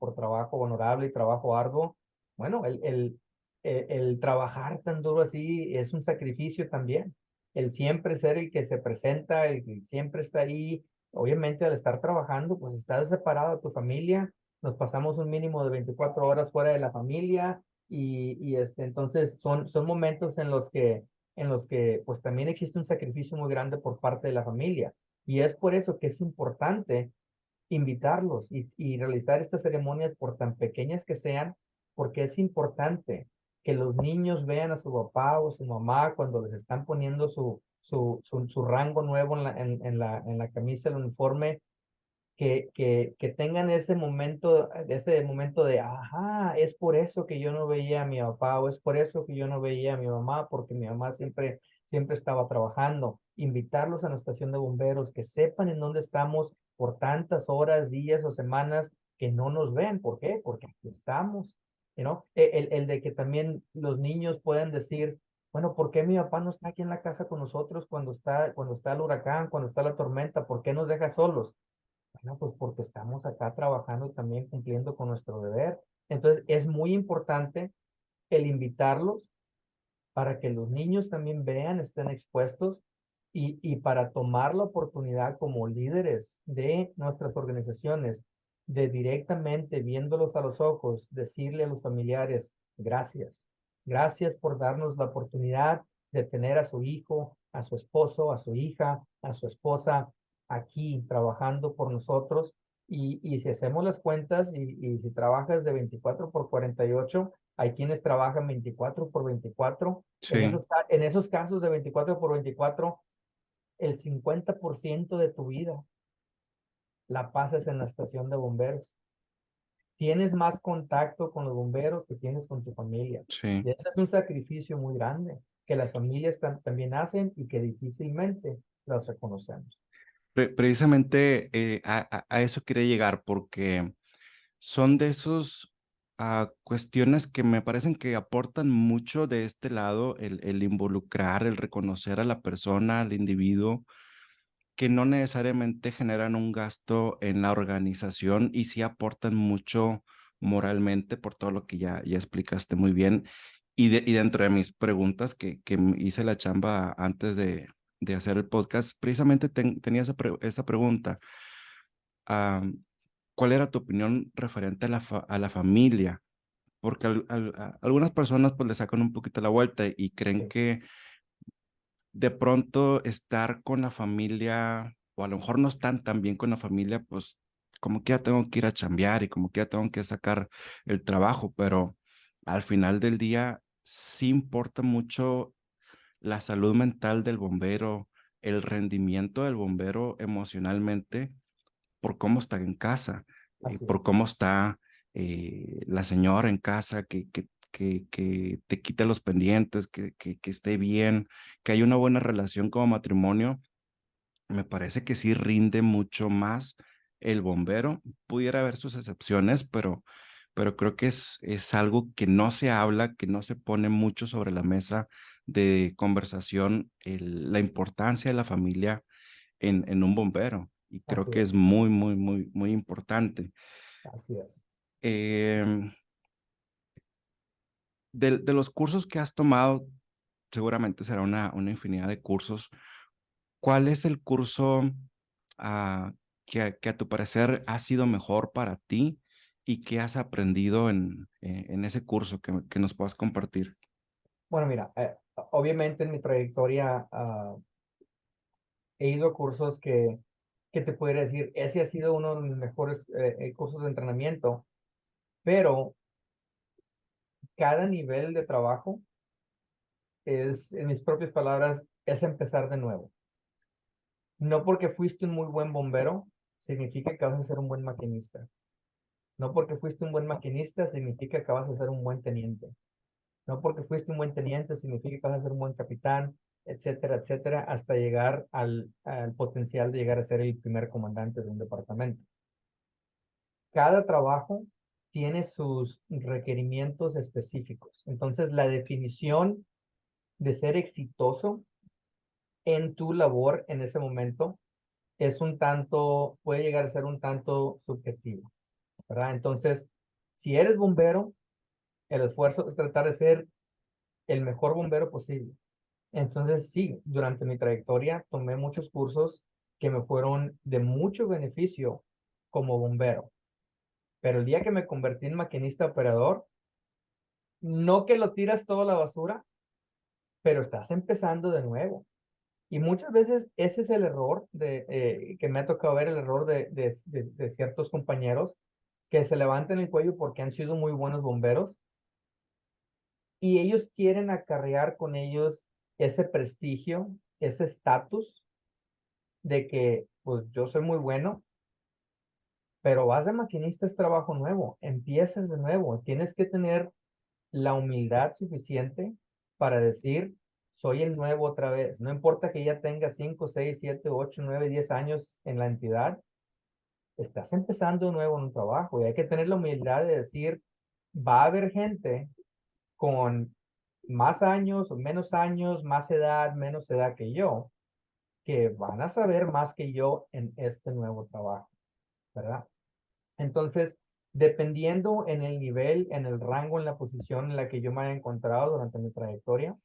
honorable y trabajo arduo. Bueno, el trabajar tan duro así es un sacrificio también. El siempre ser el que se presenta, el que siempre está ahí. Obviamente, al estar trabajando, pues estás separado de tu familia. Nos pasamos un mínimo de 24 horas fuera de la familia entonces son momentos en los que pues también existe un sacrificio muy grande por parte de la familia. Y es por eso que es importante invitarlos y realizar estas ceremonias por tan pequeñas que sean, porque es importante que los niños vean a su papá o su mamá cuando les están poniendo su rango nuevo en la camisa, el uniforme, que tengan ese momento de, ajá, es por eso que yo no veía a mi papá, o es por eso que yo no veía a mi mamá, porque mi mamá siempre estaba trabajando. Invitarlos a la estación de bomberos, que sepan en dónde estamos por tantas horas, días o semanas, que no nos ven. ¿Por qué? Porque aquí estamos, ¿no? El de que también los niños puedan decir, bueno, ¿por qué mi papá no está aquí en la casa con nosotros cuando está el huracán, cuando está la tormenta? ¿Por qué nos deja solos? Bueno, pues porque estamos acá trabajando también cumpliendo con nuestro deber. Entonces, es muy importante el invitarlos para que los niños también vean, estén expuestos y para tomar la oportunidad como líderes de nuestras organizaciones, de directamente viéndolos a los ojos, decirle a los familiares, gracias, gracias por darnos la oportunidad de tener a su hijo, a su esposo, a su hija, a su esposa aquí trabajando por nosotros. Y si hacemos las cuentas y si trabajas de 24 por 48, hay quienes trabajan 24 por 24. Sí, En esos casos de 24 por 24, el 50% de tu vida la pasas en la estación de bomberos. Tienes más contacto con los bomberos que tienes con tu familia. sí. Y ese es un sacrificio muy grande que las familias también hacen y que difícilmente las reconocemos. Precisamente a eso quería llegar porque son de esos cuestiones que me parecen que aportan mucho de este lado, el involucrar, el reconocer a la persona, al individuo, que no necesariamente generan un gasto en la organización y sí aportan mucho moralmente por todo lo que ya explicaste muy bien. Y dentro de mis preguntas hice la chamba antes de hacer el podcast, precisamente tenía esa pregunta. ¿Cuál era tu opinión referente a a la familia? Porque algunas personas pues le sacan un poquito la vuelta y creen Sí, que de pronto estar con la familia, o a lo mejor no están tan bien con la familia, pues como que ya tengo que ir a chambear y como que ya tengo que sacar el trabajo, pero al final del día sí importa mucho la salud mental del bombero, el rendimiento del bombero emocionalmente por cómo está en casa, así por es, cómo está la señora en casa, que te quite los pendientes, que esté bien, que hay una buena relación como matrimonio. Me parece que sí rinde mucho más el bombero. Pudiera haber sus excepciones, pero creo que es algo que no se habla, que no se pone mucho sobre la mesa de conversación, la importancia de la familia en un bombero. Y creo así que es es, muy importante. así es. Em, de los cursos que has tomado, seguramente será una infinidad de cursos. ¿Cuál es el curso que a tu parecer ha sido mejor para ti y qué has aprendido en ese curso que nos puedas compartir? Bueno, mira, obviamente en mi trayectoria he ido a cursos que te podría decir, ese ha sido uno de mis mejores cursos de entrenamiento, pero cada nivel de trabajo es, en mis propias palabras, es empezar de nuevo. No porque fuiste un muy buen bombero, significa que vas a ser un buen maquinista. No porque fuiste un buen maquinista, significa que vas a ser un buen teniente. No porque fuiste un buen teniente, significa que vas a ser un buen capitán, etcétera, etcétera, hasta llegar al potencial de llegar a ser el primer comandante de un departamento. Cada trabajo tiene sus requerimientos específicos. Entonces, la definición de ser exitoso en tu labor en ese momento es un tanto, puede llegar a ser un tanto subjetivo, ¿verdad? Entonces, si eres bombero, el esfuerzo es tratar de ser el mejor bombero posible. Entonces, sí, durante mi trayectoria tomé muchos cursos que me fueron de mucho beneficio como bombero, pero el día que me convertí en maquinista operador, no que lo tiras todo a la basura, pero estás empezando de nuevo. Y muchas veces ese es el error que me ha tocado ver, el error de ciertos compañeros que se levantan el cuello porque han sido muy buenos bomberos y ellos quieren acarrear con ellos ese prestigio, ese estatus de que pues yo soy muy bueno pero vas de maquinista es trabajo nuevo, empiezas de nuevo, tienes que tener la humildad suficiente para decir, soy el nuevo otra vez, no importa que ya tengas 5, 6, 7, 8, 9, 10 años en la entidad, estás empezando de nuevo en un trabajo y hay que tener la humildad de decir, va a haber gente con más años o menos años, más edad, menos edad que yo, que van a saber más que yo en este nuevo trabajo, ¿verdad? Entonces, dependiendo en el nivel, en el rango, en la posición en la que yo me haya encontrado durante mi trayectoria,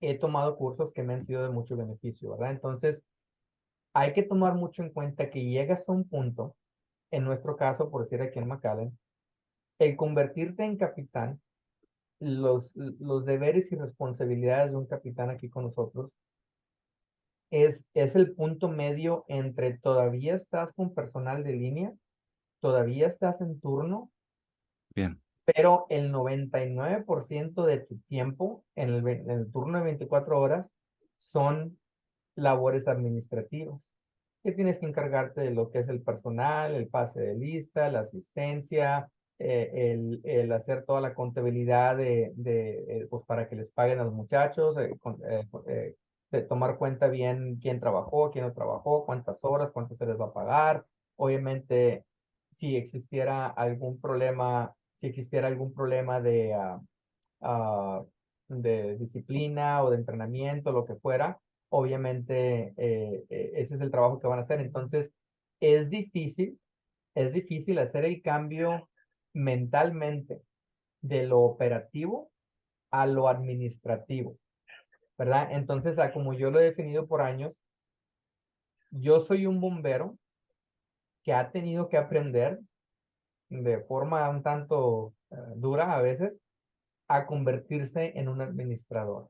he tomado cursos que me han sido de mucho beneficio, ¿verdad? Entonces, hay que tomar mucho en cuenta que llegas a un punto, en nuestro caso, por decir aquí en McAllen, el convertirte en capitán, los deberes y responsabilidades de un capitán aquí con nosotros, es el punto medio entre todavía estás con personal de línea, todavía estás en turno, Bien, pero el 99% de tu tiempo en el turno de 24 horas son labores administrativas, que tienes que encargarte de lo que es el personal, el pase de lista, la asistencia, el hacer toda la contabilidad pues para que les paguen a los muchachos, de tomar cuenta bien quién trabajó, quién no trabajó, cuántas horas, cuánto se les va a pagar. Obviamente, si existiera algún problema, si existiera algún problema ah, de disciplina o de entrenamiento, lo que fuera, obviamente ese es el trabajo que van a hacer. Entonces, es difícil, es difícil hacer el cambio mentalmente de lo operativo a lo administrativo, ¿verdad? Entonces, como yo lo he definido por años, yo soy un bombero que ha tenido que aprender de forma un tanto dura a veces a convertirse en un administrador,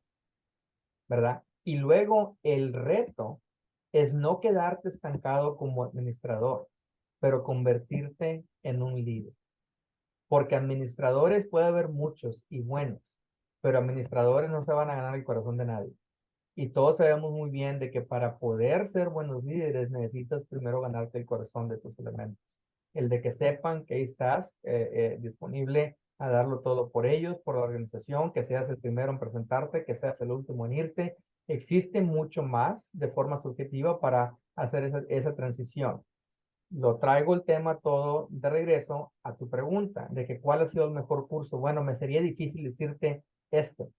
¿verdad? Y luego el reto es no quedarte estancado como administrador, pero convertirte en un líder. Porque administradores puede haber muchos y buenos, pero administradores no se van a ganar el corazón de nadie. Y todos sabemos muy bien de que para poder ser buenos líderes necesitas primero ganarte el corazón de tus elementos. El de que sepan que ahí estás disponible a darlo todo por ellos, por la organización, que seas el primero en presentarte, que seas el último en irte. Existe mucho más de forma subjetiva para hacer esa transición. Lo traigo el tema todo de regreso a tu pregunta de que cuál ha sido el mejor curso. Bueno, me sería difícil decirte esto,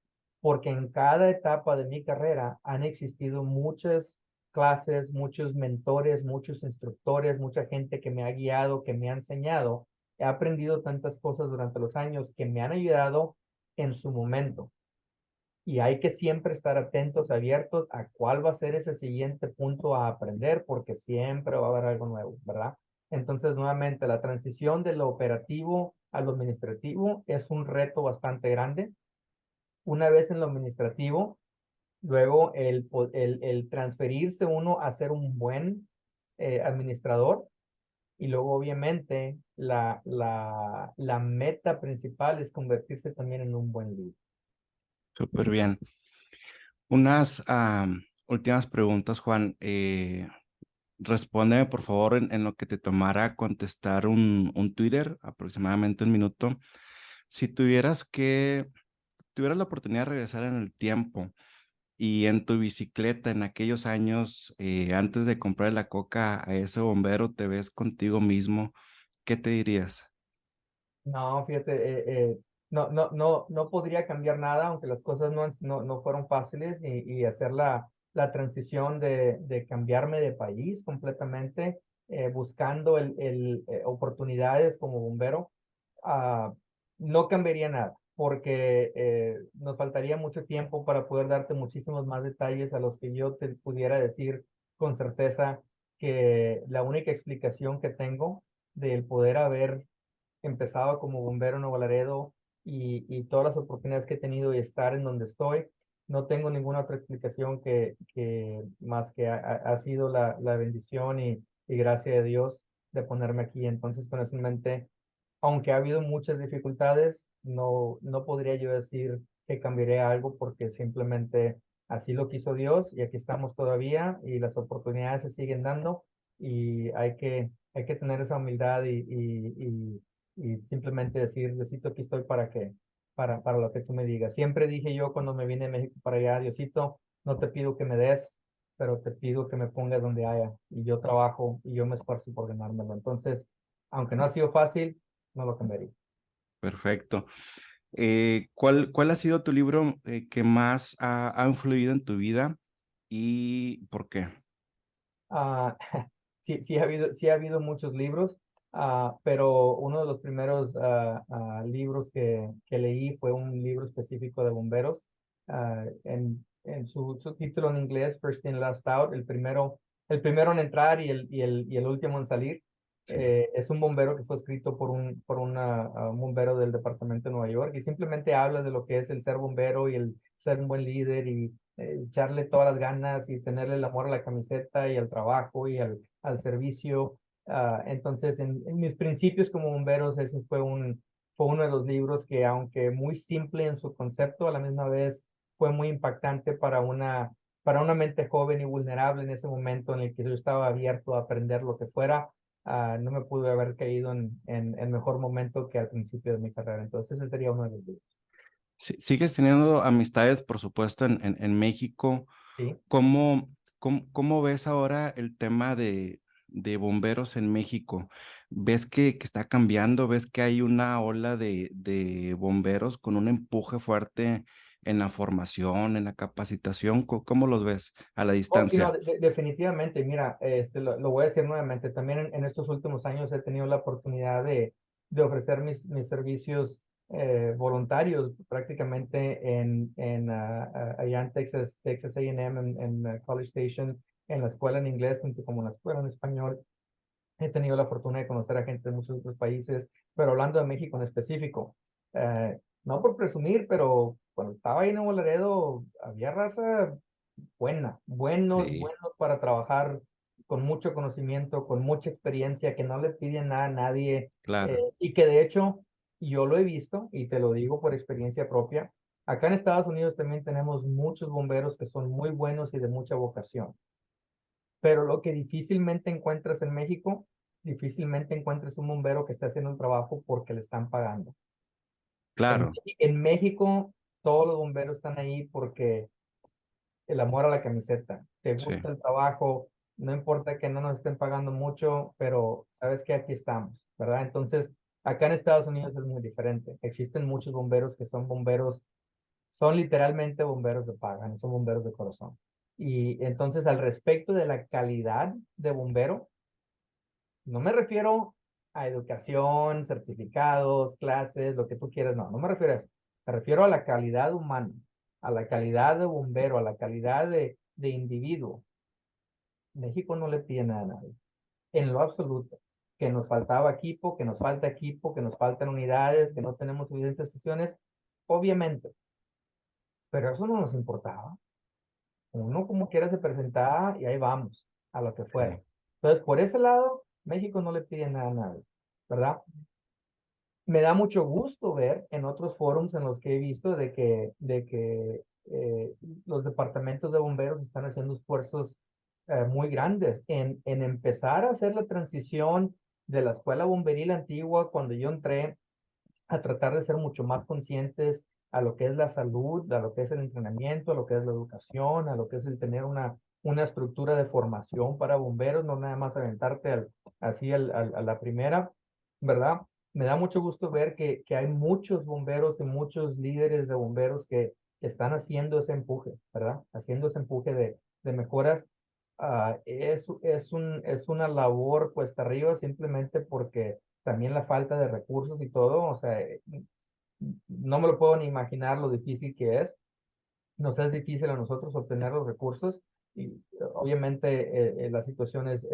porque en cada etapa de mi carrera han existido muchas clases, muchos mentores, muchos instructores, mucha gente que me ha guiado, que me ha enseñado. He aprendido tantas cosas durante los años que me han ayudado en su momento. Y hay que siempre estar atentos, abiertos a cuál va a ser ese siguiente punto a aprender, porque siempre va a haber algo nuevo, ¿verdad? Entonces, nuevamente, la transición de lo operativo a lo administrativo es un reto bastante grande. Una vez en lo administrativo, luego el transferirse uno a ser un buen administrador y luego obviamente la meta principal es convertirse también en un buen líder. súper bien. Unas últimas preguntas, Juan. Respóndeme, por favor, en lo que te tomara contestar un Twitter, aproximadamente un minuto. Si tuvieras la oportunidad de regresar en el tiempo y en tu bicicleta en aquellos años, antes de comprar la coca a ese bombero, te ves contigo mismo, ¿qué te dirías? No, fíjate, no podría cambiar nada, aunque las cosas no fueron fáciles y hacer la transición de cambiarme de país completamente, buscando oportunidades como bombero, ah, no cambiaría nada, porque nos faltaría mucho tiempo para poder darte muchísimos más detalles a los que yo te pudiera decir con certeza que la única explicación que tengo del poder haber empezado como bombero en Nuevo Laredo y todas las oportunidades que he tenido y estar en donde estoy, no tengo ninguna otra explicación que más que ha sido la bendición y gracia de Dios de ponerme aquí. Entonces, con eso en mente, aunque ha habido muchas dificultades, no podría yo decir que cambiaré algo porque simplemente así lo quiso Dios y aquí estamos todavía y las oportunidades se siguen dando y hay hay que tener esa humildad y simplemente decir, Diosito, aquí estoy para lo que tú me digas. Siempre dije yo cuando me vine de México para allá, Diosito, no te pido que me des, pero te pido que me pongas donde haya. Y yo trabajo y yo me esfuerzo por ganármelo. Entonces, aunque no ha sido fácil, no lo cambiaría. Perfecto. ¿Cuál ha sido tu libro que más ha influido en tu vida y por qué? Ah, sí, sí ha habido muchos libros, pero uno de los primeros libros que leí fue un libro específico de bomberos. En su título en inglés, First In, Last Out, el primero en entrar y el último en salir. Sí, Es un bombero que fue escrito por un bombero del departamento de Nueva York y simplemente habla de lo que es el ser bombero y el ser un buen líder y echarle todas las ganas y tenerle el amor a la camiseta y al trabajo y al servicio. Entonces, en mis principios como bomberos, ese fue uno de los libros que, aunque muy simple en su concepto, a la misma vez fue muy impactante para una mente joven y vulnerable en ese momento en el que yo estaba abierto a aprender lo que fuera. No me pude haber caído en mejor momento que al principio de mi carrera. Entonces, ese sería uno de los libros. ¿Sigues teniendo amistades, por supuesto, en México? Sí. ¿Cómo, cómo ves ahora el tema de bomberos en México? ¿Ves que está cambiando? ¿Ves que hay una ola de bomberos con un empuje fuerte en la formación, en la capacitación? ¿Cómo los ves a la Oh, sí, no, distancia? definitivamente. Mira, lo voy a decir nuevamente. También en estos últimos años he tenido la oportunidad de ofrecer mis servicios voluntarios prácticamente allá en Texas A&M, en College Station, en la escuela en inglés, tanto como en la escuela en español. He tenido la fortuna de conocer a gente de muchos otros países, pero hablando de México en específico, no por presumir, pero cuando estaba ahí en Nuevo Laredo, había raza Sí, buenos para trabajar con mucho conocimiento, con mucha experiencia, que no le piden nada a nadie, claro, y que de hecho yo lo he visto y te lo digo por experiencia propia. Acá en Estados Unidos también tenemos muchos bomberos que son muy buenos y de mucha vocación, pero lo que difícilmente encuentras en México, difícilmente encuentras un bombero que esté haciendo un trabajo porque le están pagando. claro, En México, todos los bomberos están ahí porque el amor a la camiseta, te sí, gusta el trabajo, no importa que no nos estén pagando mucho, pero sabes que aquí estamos, ¿verdad? Entonces, acá en Estados Unidos es muy diferente. Existen muchos bomberos que son bomberos, son literalmente bomberos de paga, no son bomberos de corazón. Y entonces, al respecto de la calidad de bombero, no me refiero a educación, certificados, clases, lo que tú quieras, no, no me refiero a eso. Me refiero a la calidad humana, a la calidad de bombero, a la calidad de individuo. México no le pide nada a nadie, en lo absoluto. Que nos faltaba equipo, que nos falta equipo, que nos faltan unidades, que no tenemos suficientes sesiones, obviamente, pero eso no nos importaba. Uno como quiera se presentaba y ahí vamos, a lo que fuera. sí, Entonces, por ese lado, México no le pide nada a nadie, ¿verdad? Me da mucho gusto ver en otros foros en los que he visto de que los departamentos de bomberos están haciendo esfuerzos muy grandes en empezar a hacer la transición de la escuela bomberil antigua cuando yo entré a tratar de ser mucho más conscientes a lo que es la salud, a lo que es el entrenamiento, a lo que es la educación, a lo que es el tener una estructura de formación para bomberos, no nada más aventarte a la primera, ¿verdad? Me da mucho gusto ver que hay muchos bomberos y muchos líderes de bomberos que están haciendo ese empuje, ¿verdad? Haciendo ese empuje de mejoras. Es una labor cuesta arriba simplemente porque también la falta de recursos y todo, o sea, no me lo puedo ni imaginar lo difícil que es. Nos es difícil a nosotros obtener los recursos y obviamente la situación es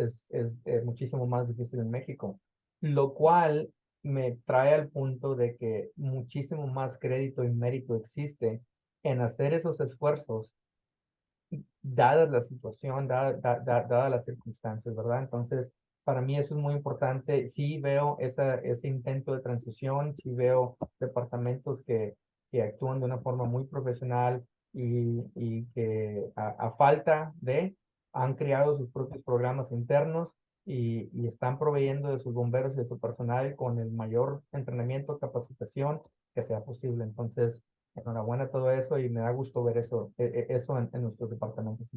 muchísimo más difícil en México, lo cual me trae al punto de que muchísimo más crédito y mérito existe en hacer esos esfuerzos dada la situación, dadas las circunstancias, ¿verdad? Entonces, para mí eso es muy importante. Sí veo ese intento de transición, sí veo departamentos que actúan de una forma muy profesional y que a falta de han creado sus propios programas internos y están proveyendo de sus bomberos y de su personal con el mayor entrenamiento, capacitación que sea posible. Entonces, enhorabuena a todo eso y me da gusto ver eso, eso en nuestros departamentos.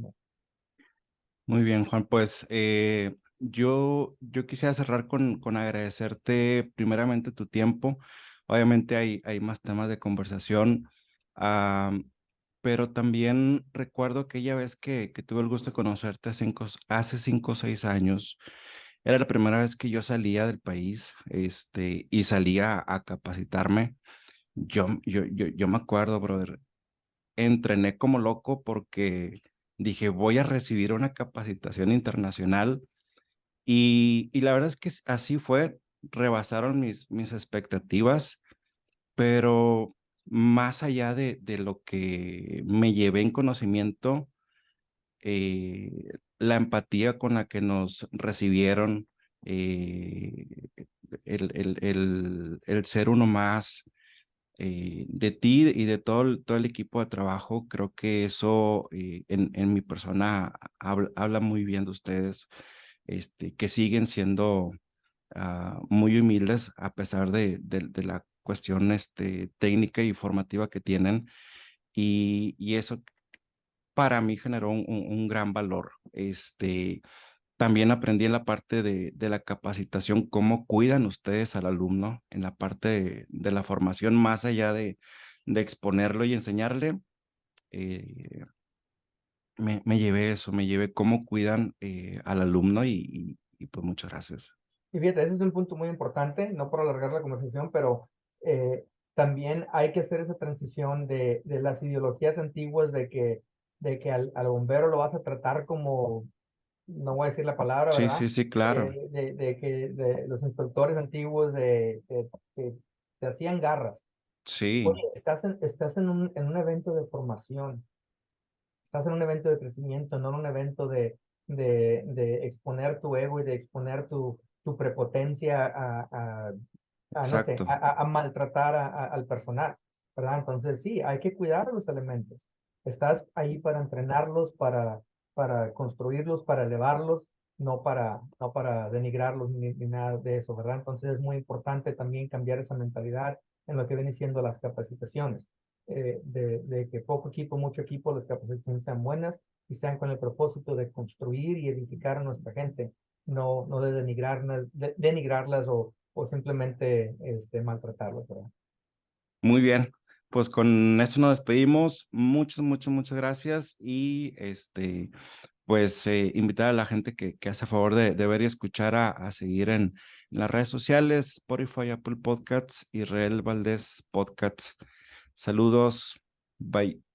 Muy bien, Juan. Pues yo quisiera cerrar con agradecerte primeramente tu tiempo. Obviamente hay más temas de conversación, ah, pero también recuerdo aquella vez que tuve el gusto de conocerte hace 5 o 6 años. Era la primera vez que yo salía del país, y salía a capacitarme. Yo me acuerdo, brother, entrené como loco porque dije, voy a recibir una capacitación internacional y la verdad es que así fue, rebasaron mis expectativas, pero más allá de lo que me llevé en conocimiento, eh, la empatía con la que nos recibieron, eh, el ser uno más, de ti y de todo el equipo de trabajo. Creo que eso, en mi persona habla muy bien de ustedes, que siguen siendo muy humildes a pesar de la cuestión, técnica y formativa que tienen. Y eso para mí generó un gran valor. También aprendí en la parte de la capacitación cómo cuidan ustedes al alumno en la parte de la formación, más allá de exponerlo y enseñarle. eh, me llevé eso, me llevé cómo cuidan, al alumno y pues muchas gracias. Y fíjate, ese es un punto muy importante, no por alargar la conversación, pero eh, también hay que hacer esa transición de las ideologías antiguas de que al bombero lo vas a tratar como, no voy a decir la palabra, Sí, sí, ¿verdad? sí, claro. De que de los instructores antiguos que te hacían garras. Oye, Sí, estás en un evento de formación, estás en un evento de crecimiento, no en un evento de exponer tu ego y de exponer tu prepotencia no sé, exacto. a maltratar al personal, ¿verdad? Entonces sí, hay que cuidar los elementos. Estás ahí para entrenarlos, para construirlos, para elevarlos, no para denigrarlos ni nada de eso, ¿verdad? Entonces es muy importante también cambiar esa mentalidad en lo que viene siendo las capacitaciones, de que poco equipo, mucho equipo, las capacitaciones sean buenas y sean con el propósito de construir y edificar a nuestra gente, no de denigrarlas o simplemente maltratarlas, ¿verdad? Muy bien. Pues con eso nos despedimos. Muchas, muchas, muchas gracias. Y pues invitar a la gente que hace favor de ver y escuchar a seguir en las redes sociales, Spotify, Apple Podcasts, Israel Valdés Podcasts. Saludos. Bye.